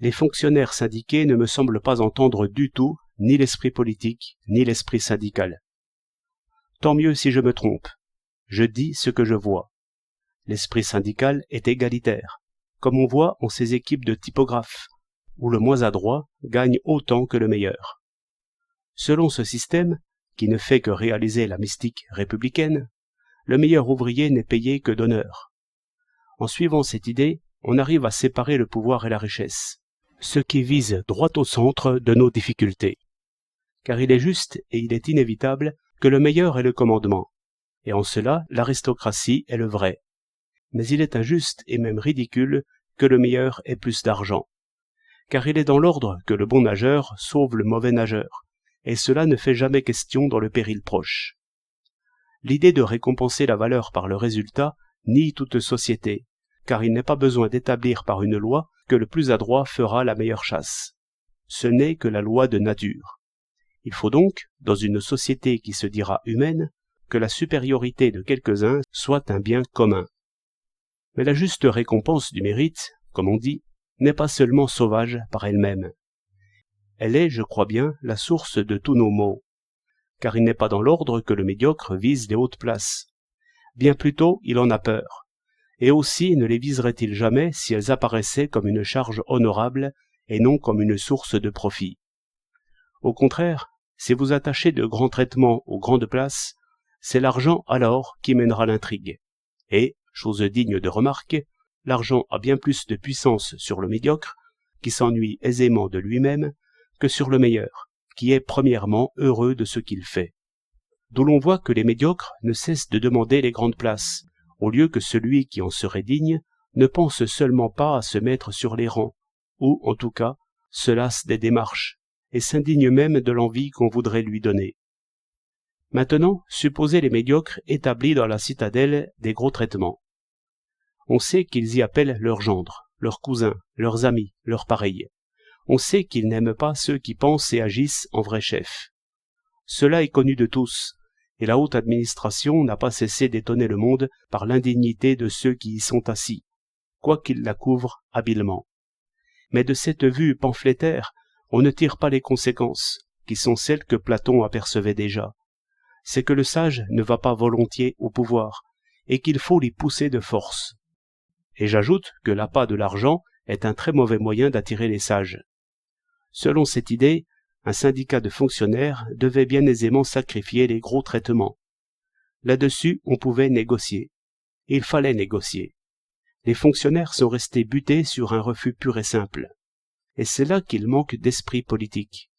Les fonctionnaires syndiqués ne me semblent pas entendre du tout ni l'esprit politique, ni l'esprit syndical. Tant mieux si je me trompe. Je dis ce que je vois. L'esprit syndical est égalitaire, comme on voit en ces équipes de typographes, où le moins adroit gagne autant que le meilleur. Selon ce système, qui ne fait que réaliser la mystique républicaine, le meilleur ouvrier n'est payé que d'honneur. En suivant cette idée, on arrive à séparer le pouvoir et la richesse, ce qui vise droit au centre de nos difficultés. Car il est juste et il est inévitable que le meilleur est le commandement, et en cela l'aristocratie est le vrai. Mais il est injuste et même ridicule que le meilleur ait plus d'argent, car il est dans l'ordre que le bon nageur sauve le mauvais nageur, et cela ne fait jamais question dans le péril proche. L'idée de récompenser la valeur par le résultat nie toute société, car il n'est pas besoin d'établir par une loi que le plus adroit fera la meilleure chasse. Ce n'est que la loi de nature. Il faut donc, dans une société qui se dira humaine, que la supériorité de quelques-uns soit un bien commun. Mais la juste récompense du mérite, comme on dit, n'est pas seulement sauvage par elle-même. Elle est, je crois bien, la source de tous nos maux, car il n'est pas dans l'ordre que le médiocre vise les hautes places. Bien plutôt, il en a peur. Et aussi ne les viserait-il jamais si elles apparaissaient comme une charge honorable et non comme une source de profit. Au contraire, si vous attachez de grands traitements aux grandes places, c'est l'argent alors qui mènera l'intrigue. Et, chose digne de remarque, l'argent a bien plus de puissance sur le médiocre, qui s'ennuie aisément de lui-même, que sur le meilleur, qui est premièrement heureux de ce qu'il fait. D'où l'on voit que les médiocres ne cessent de demander les grandes places, au lieu que celui qui en serait digne ne pense seulement pas à se mettre sur les rangs, ou, en tout cas, se lasse des démarches, et s'indigne même de l'envie qu'on voudrait lui donner. Maintenant, supposez les médiocres établis dans la citadelle des gros traitements. On sait qu'ils y appellent leurs gendres, leurs cousins, leurs amis, leurs pareils. On sait qu'ils n'aiment pas ceux qui pensent et agissent en vrais chefs. Cela est connu de tous, et la haute administration n'a pas cessé d'étonner le monde par l'indignité de ceux qui y sont assis, quoiqu'ils la couvrent habilement. Mais de cette vue pamphlétaire, on ne tire pas les conséquences, qui sont celles que Platon apercevait déjà. C'est que le sage ne va pas volontiers au pouvoir, et qu'il faut l'y pousser de force. Et j'ajoute que l'appât de l'argent est un très mauvais moyen d'attirer les sages. Selon cette idée, un syndicat de fonctionnaires devait bien aisément sacrifier les gros traitements. Là-dessus, on pouvait négocier. Il fallait négocier. Les fonctionnaires sont restés butés sur un refus pur et simple. Et c'est là qu'il manque d'esprit politique.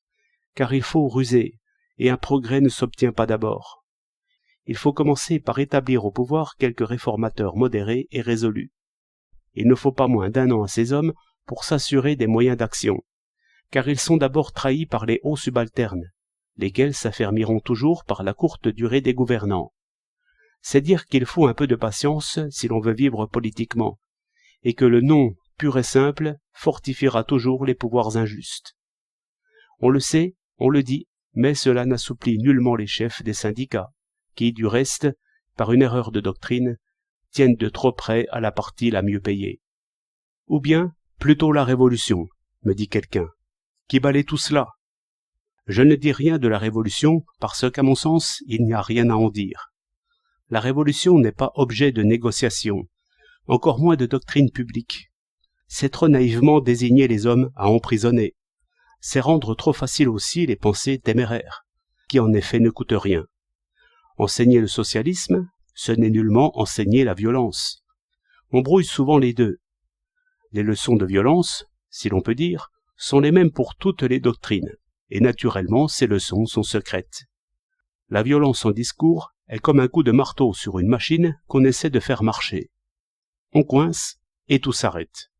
Car il faut ruser, et un progrès ne s'obtient pas d'abord. Il faut commencer par établir au pouvoir quelques réformateurs modérés et résolus. Il ne faut pas moins d'1 an à ces hommes pour s'assurer des moyens d'action, car ils sont d'abord trahis par les hauts subalternes, lesquels s'affermiront toujours par la courte durée des gouvernants. C'est dire qu'il faut un peu de patience si l'on veut vivre politiquement, et que le non pur et simple fortifiera toujours les pouvoirs injustes. On le sait, on le dit, mais cela n'assouplit nullement les chefs des syndicats, qui, du reste, par une erreur de doctrine, tiennent de trop près à la partie la mieux payée. Ou bien, plutôt la révolution, me dit quelqu'un, qui balaie tout cela. Je ne dis rien de la révolution parce qu'à mon sens, il n'y a rien à en dire. La révolution n'est pas objet de négociation, encore moins de doctrine publique. C'est trop naïvement désigner les hommes à emprisonner. C'est rendre trop facile aussi les pensées téméraires, qui en effet ne coûtent rien. Enseigner le socialisme, ce n'est nullement enseigner la violence. On brouille souvent les deux. Les leçons de violence, si l'on peut dire, sont les mêmes pour toutes les doctrines, et naturellement ces leçons sont secrètes. La violence en discours est comme un coup de marteau sur une machine qu'on essaie de faire marcher. On coince et tout s'arrête.